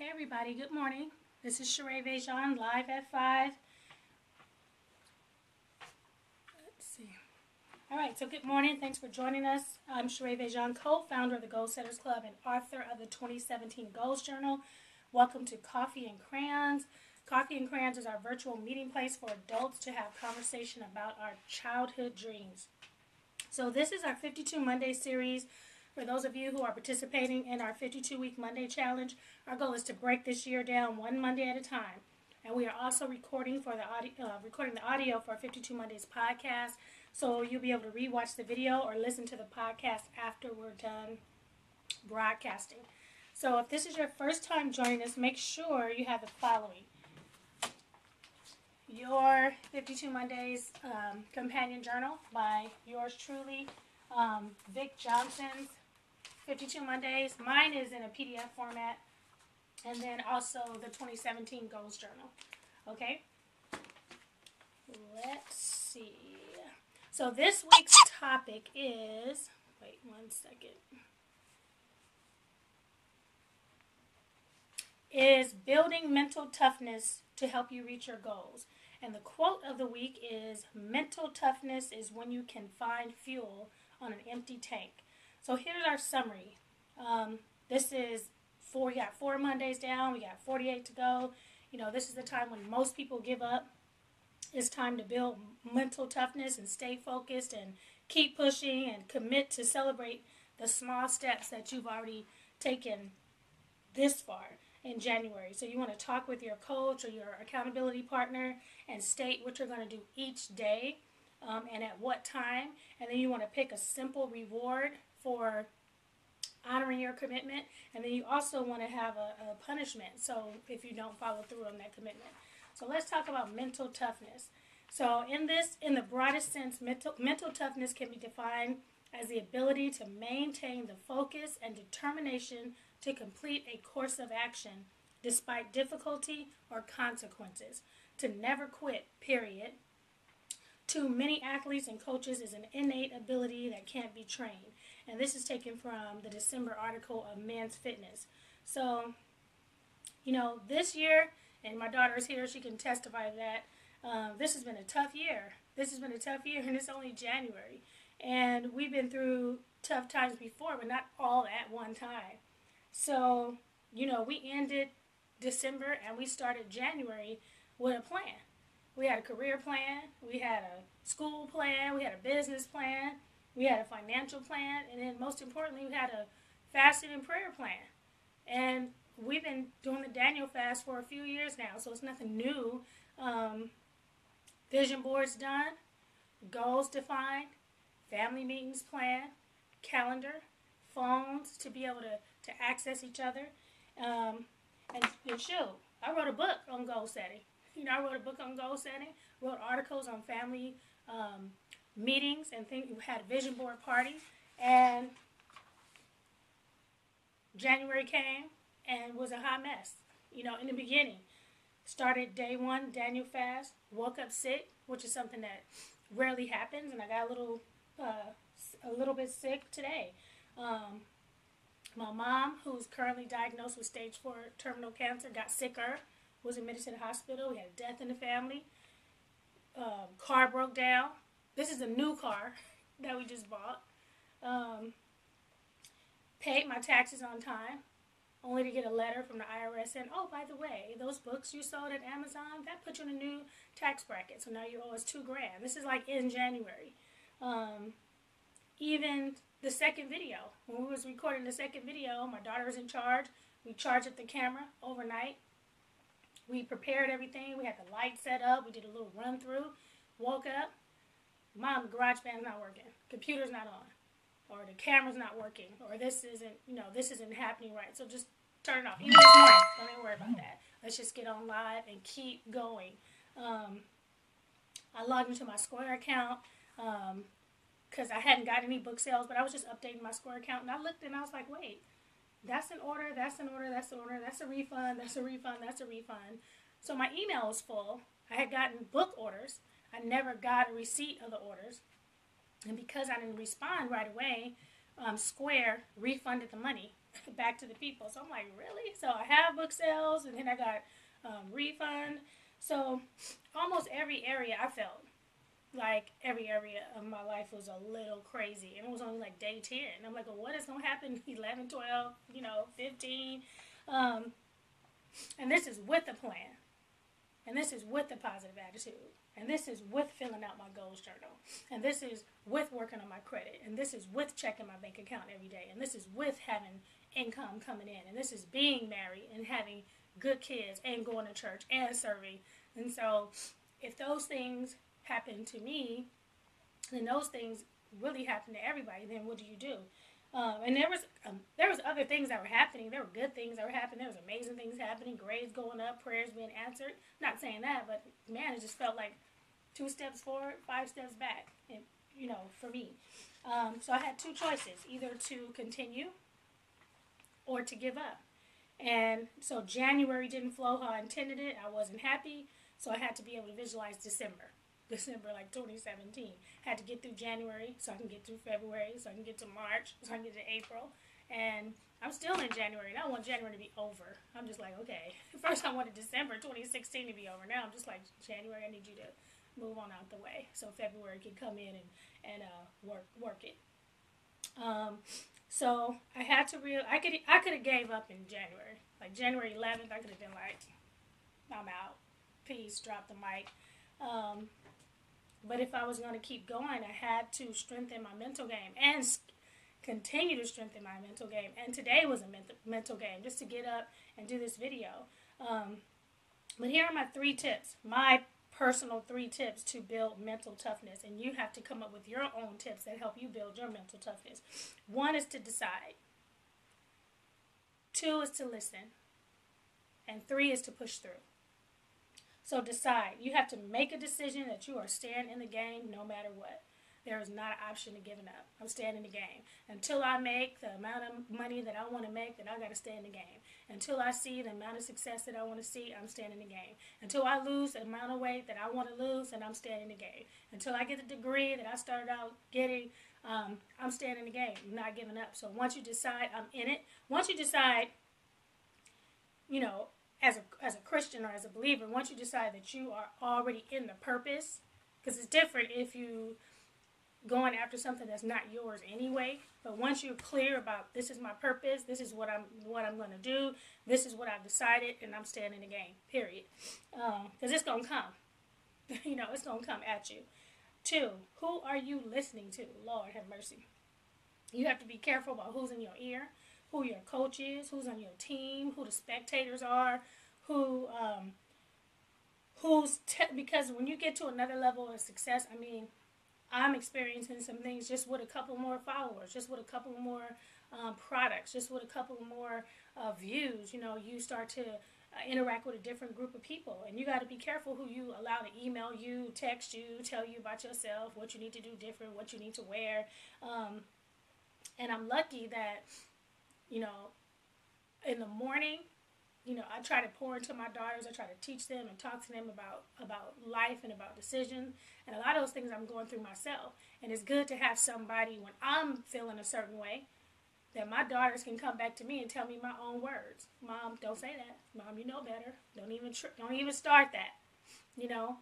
Hey everybody, good morning. This is Sheree Vejan live at 5. Let's see. All right, so good morning. Thanks for joining us. I'm Sheree Vejan, co-founder of the Goal Setters Club and author of the 2017 Goals Journal. Welcome to Coffee and Crayons. Coffee and Crayons is our virtual meeting place for adults to have conversation about our childhood dreams. So this is our 52 Monday series. For those of you who are participating in our 52-week Monday challenge, our goal is to break this year down one Monday at a time. And we are also recording the audio for our 52 Mondays podcast, so you'll be able to rewatch the video or listen to the podcast after we're done broadcasting. So if this is your first time joining us, make sure you have the following: your 52 Mondays companion journal by yours truly, Vic Johnson's 52 Mondays. Mine is in a PDF format. And then also the 2017 Goals Journal. Okay? Let's see. So this week's topic is, wait one second, is building mental toughness to help you reach your goals. And the quote of the week is, mental toughness is when you can find fuel on an empty tank. So here's our summary. We got 4 Mondays down. We got 48 to go. You know, this is the time when most people give up. It's time to build mental toughness and stay focused and keep pushing and commit to celebrate the small steps that you've already taken this far in January. So you want to talk with your coach or your accountability partner and state what you're going to do each day and at what time. And then you want to pick a simple reward for honoring your commitment, and then you also want to have a punishment, so if you don't follow through on that commitment. So let's talk about mental toughness. So in the broadest sense, mental toughness can be defined as the ability to maintain the focus and determination to complete a course of action despite difficulty or consequences, to never quit, period. To many athletes and coaches is an innate ability that can't be trained. And this is taken from the December article of Men's Fitness. So, you know, this year, and my daughter is here, she can testify to that, this has been a tough year. And it's only January. And we've been through tough times before, but not all at one time. So, you know, we ended December and we started January with a plan. We had a career plan, we had a school plan, we had a business plan, we had a financial plan, and then most importantly, we had a fasting and prayer plan. And we've been doing the Daniel fast for a few years now, so it's nothing new. Vision boards done, goals defined, family meetings planned, calendar, phones to be able to access each other. And shoot, I wrote a book on goal setting. You know, I wrote a book on goal setting, wrote articles on family meetings, and we had a vision board party. And January came and was a hot mess. You know, in the beginning, started day 1, Daniel fast, woke up sick, which is something that rarely happens, and I got a little bit sick today. My mom, who's currently diagnosed with stage 4 terminal cancer, got sicker. Was admitted to the hospital. We had a death in the family. Car broke down. This is a new car that we just bought. Paid my taxes on time, only to get a letter from the IRS saying, oh, by the way, those books you sold at Amazon, that put you in a new tax bracket, so now you owe us $2,000. This is like in January. Even the second video, when we was recording the second video, my daughter was in charge. We charged up the camera overnight. We prepared everything. We had the light set up. We did a little run through. Woke up. Mom, the GarageBand's not working. Computer's not on. Or the camera's not working. Or this isn't happening right. So just turn it off. Even this morning. Don't even worry about that. Let's just get on live and keep going. I logged into my Square account because I hadn't got any book sales, but I was just updating my Square account. And I looked and I was like, wait. That's an order, that's an order, that's an order, that's a refund, that's a refund, that's a refund. So my email was full. I had gotten book orders. I never got a receipt of the orders. And because I didn't respond right away, Square refunded the money back to the people. So I'm like, really? So I have book sales, and then I got refund. So almost every area I felt like every area of my life was a little crazy. And it was only like day 10. I'm like, well, what is going to happen 11, 12, 15? Um, and this is with a plan. And this is with a positive attitude. And this is with filling out my goals journal. And this is with working on my credit. And this is with checking my bank account every day. And this is with having income coming in. And this is being married and having good kids and going to church and serving. And so if those things happen to me, then those things really happen to everybody. Then what do? And there was other things that were happening. There were good things that were happening. There was amazing things happening. Grades going up, prayers being answered. Not saying that, but man, it just felt like 2 steps forward, 5 steps back. And for me, so I had 2 choices: either to continue or to give up. And so January didn't flow how I intended it. I wasn't happy, so I had to be able to visualize December like 2017. Had to get through January so I can get through February, so I can get to March, so I can get to April. And I'm still in January, and I want January to be over. I'm just like, okay. First I wanted December 2016 to be over. Now I'm just like, January, I need you to move on out the way so February can come in and work it. So I had to I could have gave up in January. Like January 11th, I could have been like, I'm out. Peace, drop the mic. But if I was going to keep going, I had to strengthen my mental game and continue to strengthen my mental game. And today was a mental game, just to get up and do this video. But here are my 3 tips, my personal 3 tips to build mental toughness. And you have to come up with your own tips that help you build your mental toughness. 1 is to decide. 2 is to listen. And 3 is to push through. So decide. You have to make a decision that you are staying in the game no matter what. There is not an option to giving up. I'm staying in the game. Until I make the amount of money that I want to make, then I got to stay in the game. Until I see the amount of success that I want to see, I'm staying in the game. Until I lose the amount of weight that I want to lose, then I'm staying in the game. Until I get the degree that I started out getting, I'm staying in the game. I'm not giving up. So once you decide I'm in it, once you decide, as a Christian or as a believer, once you decide that you are already in the purpose, because it's different if you going after something that's not yours anyway. But once you're clear about this is my purpose, this is what I'm going to do, this is what I've decided, and I'm staying in the game. Period. Because it's gonna come. It's gonna come at you. 2, who are you listening to? Lord have mercy. You have to be careful about who's in your ear, who your coach is, who's on your team, who the spectators are, because when you get to another level of success, I'm experiencing some things just with a couple more followers, just with a couple more products, just with a couple more views. You start to interact with a different group of people, and you got to be careful who you allow to email you, text you, tell you about yourself, what you need to do different, what you need to wear. And I'm lucky that in the morning, I try to pour into my daughters. I try to teach them and talk to them about life and about decisions. And a lot of those things I'm going through myself. And it's good to have somebody when I'm feeling a certain way that my daughters can come back to me and tell me my own words. Mom, don't say that. Mom, you know better. Don't even start that.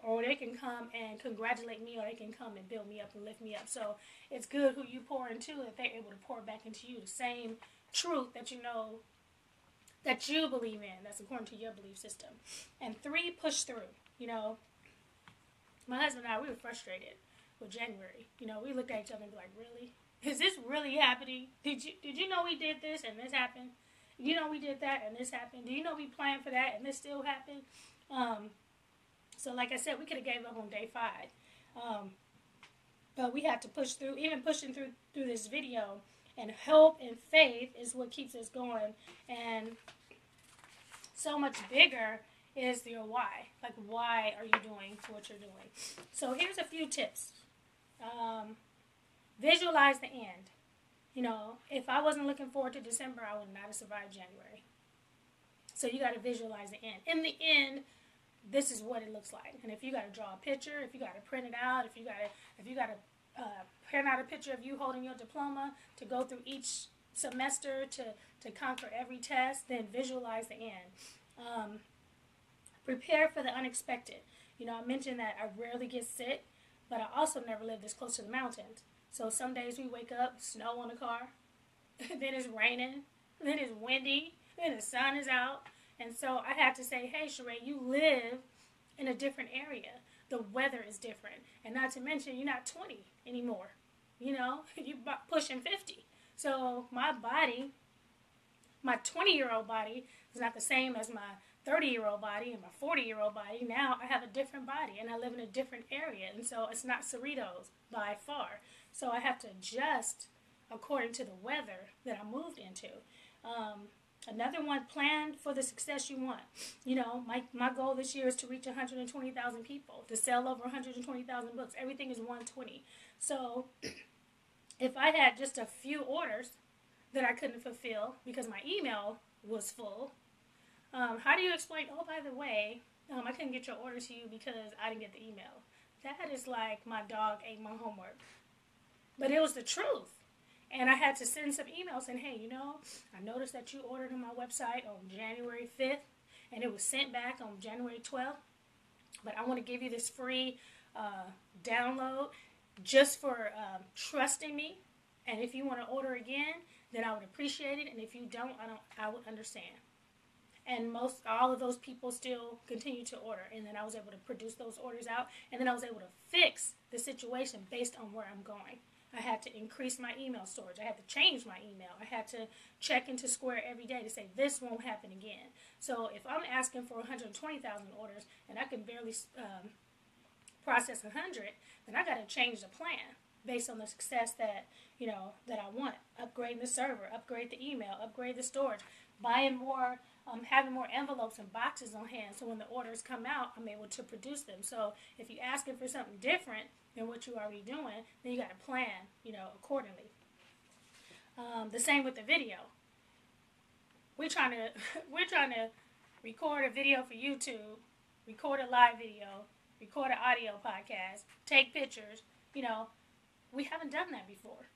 Or they can come and congratulate me, or they can come and build me up and lift me up. So it's good who you pour into, that they're able to pour back into you the same truth that that you believe in, that's according to your belief system. And 3, push through. My husband and I, we were frustrated with January. We looked at each other and be like, really? Is this really happening? Did you know we did this and this happened? We did that and this happened? Do you know we planned for that and this still happened? So like I said, we could have gave up on day 5. But we had to push through. Even pushing through this video, and hope and faith is what keeps us going. And so much bigger is your why. Like, why are you doing what you're doing? So here's a few tips. Visualize the end. If I wasn't looking forward to December, I would not have survived January. So you got to visualize the end. In the end, this is what it looks like. And if you got to draw a picture, if you got to print it out, if you got to print out a picture of you holding your diploma to go through each semester to conquer every test, then visualize the end. Prepare for the unexpected. You know, I mentioned that I rarely get sick, but I also never live this close to the mountains. So some days we wake up, snow on the car, then it's raining, then it's windy, then the sun is out. And so I had to say, hey, Sheree, you live in a different area. The weather is different. And not to mention, you're not 20 anymore. You know, you're pushing 50. So my body, my 20-year-old body, is not the same as my 30-year-old body and my 40-year-old body. Now I have a different body and I live in a different area. And so it's not Cerritos by far. So I have to adjust according to the weather that I moved into. Another one, plan for the success you want. You know, my goal this year is to reach 120,000 people, to sell over 120,000 books. Everything is 120. So if I had just a few orders that I couldn't fulfill because my email was full, how do you explain, oh, by the way, I couldn't get your order to you because I didn't get the email? That is like my dog ate my homework. But it was the truth. And I had to send some emails saying, hey, you know, I noticed that you ordered on my website on January 5th, and it was sent back on January 12th. But I want to give you this free download just for trusting me. And if you want to order again, then I would appreciate it. And if you don't, I would understand. And all of those people still continue to order. And then I was able to produce those orders out. And then I was able to fix the situation based on where I'm going. I had to increase my email storage. I had to change my email. I had to check into Square every day to say this won't happen again. So if I'm asking for 120,000 orders and I can barely process 100, then I got to change the plan based on the success that I want. Upgrade the server, upgrade the email, upgrade the storage, buying more, having more envelopes and boxes on hand. So when the orders come out, I'm able to produce them. So if you're asking for something different than what you're already doing, then you got to plan, accordingly. The same with the video. We're trying to record a video for YouTube, record a live video, record an audio podcast, take pictures. We haven't done that before.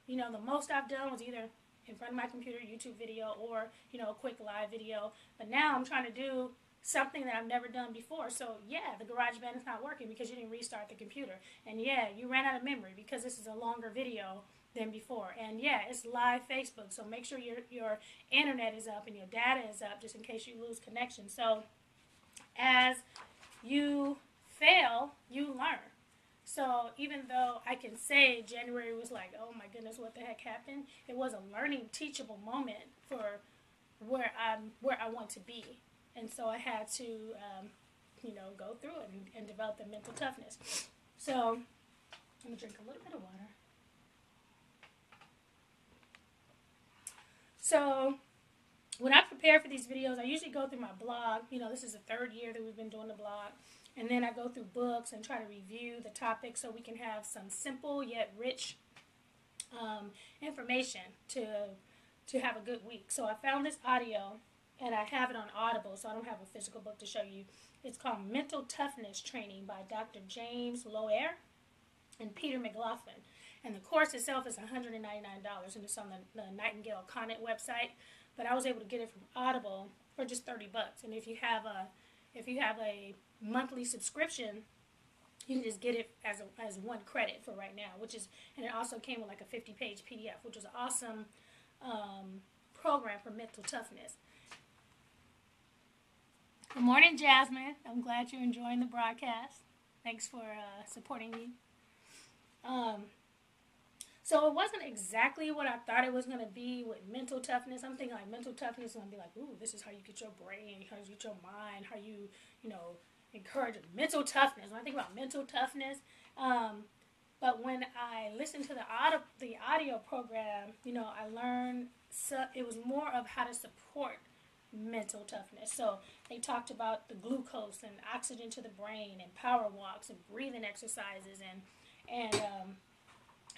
The most I've done was either in front of my computer, YouTube video, or a quick live video. But now I'm trying to do something that I've never done before. So yeah, the GarageBand is not working because you didn't restart the computer. And yeah, you ran out of memory because this is a longer video than before. And yeah, it's live Facebook, so make sure your internet is up and your data is up just in case you lose connection. So as you fail, you learn. So even though I can say January was like, oh my goodness, what the heck happened? It was a learning, teachable moment for where I want to be. And so I had to, go through it and develop the mental toughness. So I'm going to drink a little bit of water. So when I prepare for these videos, I usually go through my blog. This is the third year that we've been doing the blog. And then I go through books and try to review the topics so we can have some simple yet rich information to have a good week. So I found this audio, and I have it on Audible, so I don't have a physical book to show you. It's called Mental Toughness Training by Dr. James Loehr and Peter McLaughlin. And the course itself is $199, and it's on the Nightingale Content website. But I was able to get it from Audible for just $30. And if you have a monthly subscription, you can just get it as one credit for right now, and it also came with like a 50-page PDF, which is an awesome program for mental toughness. Good morning, Jasmine. I'm glad you're enjoying the broadcast. Thanks for supporting me. So it wasn't exactly what I thought it was going to be with mental toughness. I'm thinking like mental toughness is going to be like, ooh, this is how you get your brain, how you get your mind, how you, encourage mental toughness. When I think about mental toughness, but when I listened to the audio program, I learned it was more of how to support mental toughness. So they talked about the glucose and oxygen to the brain and power walks and breathing exercises and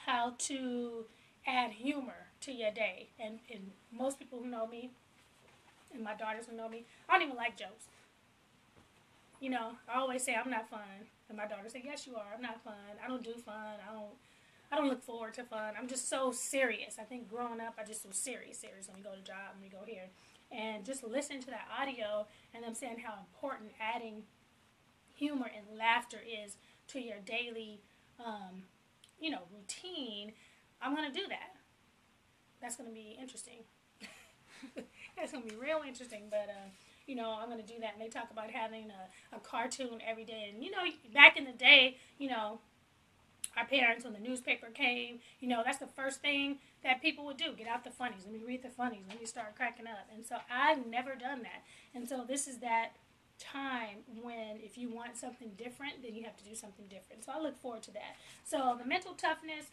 how to add humor to your day. And most people who know me, and my daughters who know me, I don't even like jokes. I always say I'm not fun, and my daughter say, yes, you are. I'm not fun. I don't do fun. I I don't look forward to fun. I'm just so serious. I think growing up, I just was serious. Let me go to job. Let me go here. And just listen to that audio and them saying how important adding humor and laughter is to your daily, routine. I'm going to do that. That's going to be interesting. That's going to be real interesting. But, I'm going to do that. And they talk about having a cartoon every day. And, back in the day, our parents, when the newspaper came, that's the first thing that people would do. Get out the funnies. Let me read the funnies. Let me start cracking up. And so I've never done that. And so this is that time when if you want something different, then you have to do something different. So I look forward to that. So the mental toughness,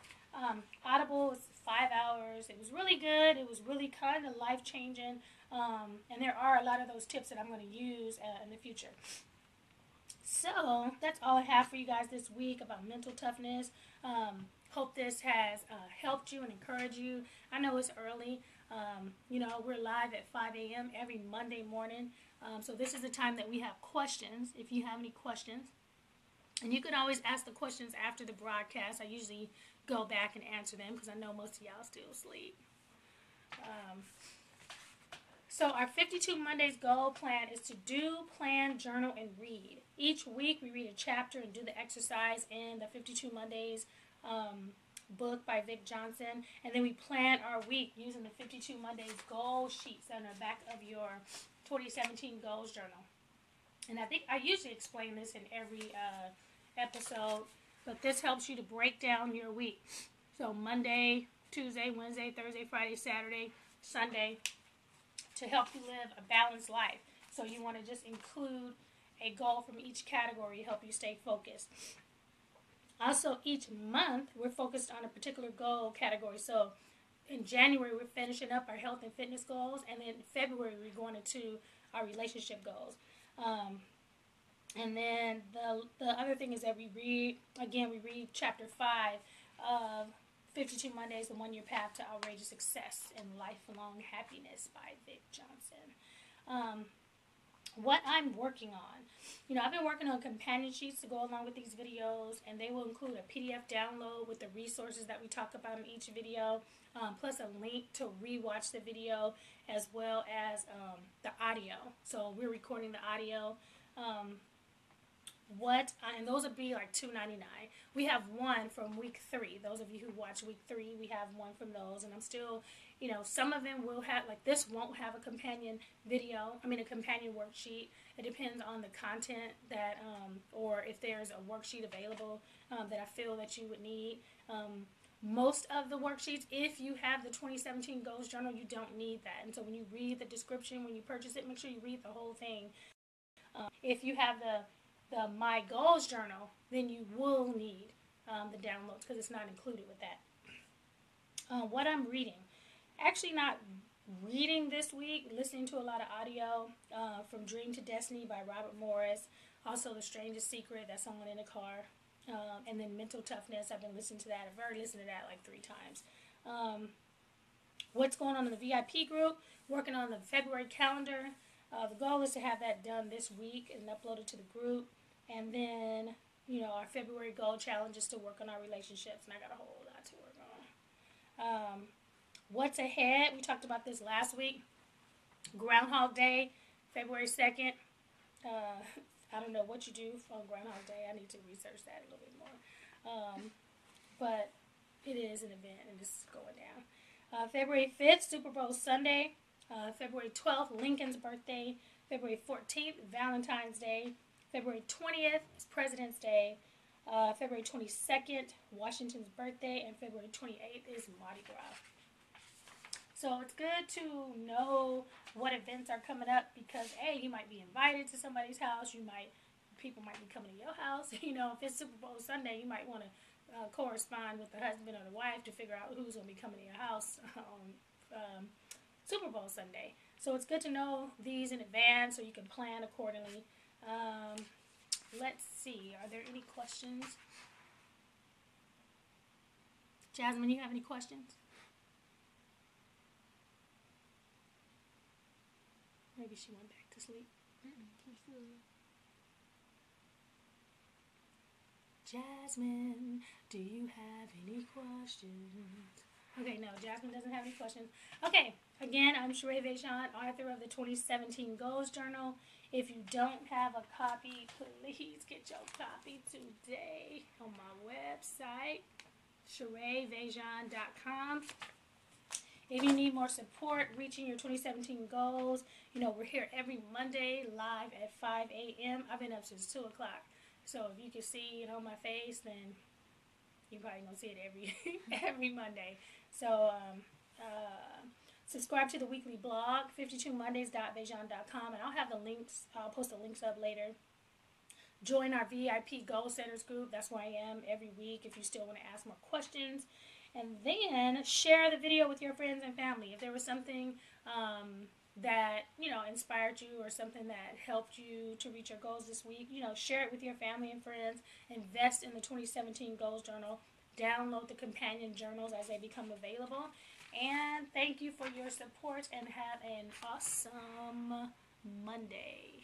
Audible was 5 hours. It was really good. It was really kind of life-changing. And there are a lot of those tips that I'm going to use in the future. So that's all I have for you guys this week about mental toughness. Hope this has helped you and encouraged you. I know it's early. We're live at 5 a.m. every Monday morning. So this is the time that we have questions, if you have any questions. And you can always ask the questions after the broadcast. I usually go back and answer them because I know most of y'all still sleep. So our 52 Mondays goal plan is to do, plan, journal, and read. Each week we read a chapter and do the exercise in the 52 Mondays book by Vic Johnson. And then we plan our week using the 52 Mondays goal sheets on the back of your 2017 goals journal. And I think I usually explain this in every episode, but this helps you to break down your week. So Monday, Tuesday, Wednesday, Thursday, Friday, Saturday, Sunday, to help you live a balanced life. So you want to just include a goal from each category to help you stay focused. Also, each month, we're focused on a particular goal category. So in January, we're finishing up our health and fitness goals. And then in February, we're going into our relationship goals. And then the other thing is that we read chapter 5 of 52 Mondays, The 1-Year Path to Outrageous Success and Lifelong Happiness by Vic Johnson. What I'm working on. I've been working on companion sheets to go along with these videos, and they will include a PDF download with the resources that we talk about in each video, plus a link to rewatch the video, as well as the audio. So we're recording the audio. And those would be like $2.99. We have one from week 3. Those of you who watch week 3, we have one from those. And I'm still, some of them will have, like this won't have a companion a companion worksheet. It depends on the content that, or if there's a worksheet available that I feel that you would need. Most of the worksheets, if you have the 2017 Goals Journal, you don't need that. And so when you read the description, when you purchase it, make sure you read the whole thing. If you have the My Goals Journal, then you will need the downloads because it's not included with that. What I'm reading. Actually not reading this week, listening to a lot of audio from Dream to Destiny by Robert Morris. Also The Strangest Secret, that's someone in a car. And then Mental Toughness, I've been listening to that. I've already listened to that like 3 times. What's going on in the VIP group, working on the February calendar. The goal is to have that done this week and uploaded to the group. And then, our February goal challenge is to work on our relationships, and I got a whole lot to work on. What's ahead? We talked about this last week. Groundhog Day, February 2nd. I don't know what you do on Groundhog Day. I need to research that a little bit more. But it is an event, and it's going down. February 5th, Super Bowl Sunday. February 12th, Lincoln's birthday. February 14th, Valentine's Day. February 20th is President's Day. February 22nd, Washington's birthday. And February 28th is Mardi Gras. So it's good to know what events are coming up because, you might be invited to somebody's house. People might be coming to your house. If it's Super Bowl Sunday, you might want to correspond with the husband or the wife to figure out who's going to be coming to your house on Super Bowl Sunday. So it's good to know these in advance so you can plan accordingly. Let's see. Are there any questions? Jasmine, you have any questions? Maybe she went back to sleep. Jasmine, do you have any questions? Okay, no, Jasmine doesn't have any questions. Okay, again, I'm Sheree Vejan, author of the 2017 Goals Journal. If you don't have a copy, please get your copy today on my website, ShereeVejan.com. If you need more support reaching your 2017 goals, we're here every Monday live at 5 a.m. I've been up since 2 o'clock. So if you can see it on my face, then you're probably going to see it every Monday. So subscribe to the weekly blog, 52mondays.vejan.com, and I'll have the links. I'll post the links up later. Join our VIP Goal Setters group. That's where I am every week if you still want to ask more questions. And then share the video with your friends and family. If there was something that, inspired you or something that helped you to reach your goals this week, share it with your family and friends. Invest in the 2017 Goals Journal. Download the companion journals as they become available. And thank you for your support and have an awesome Monday.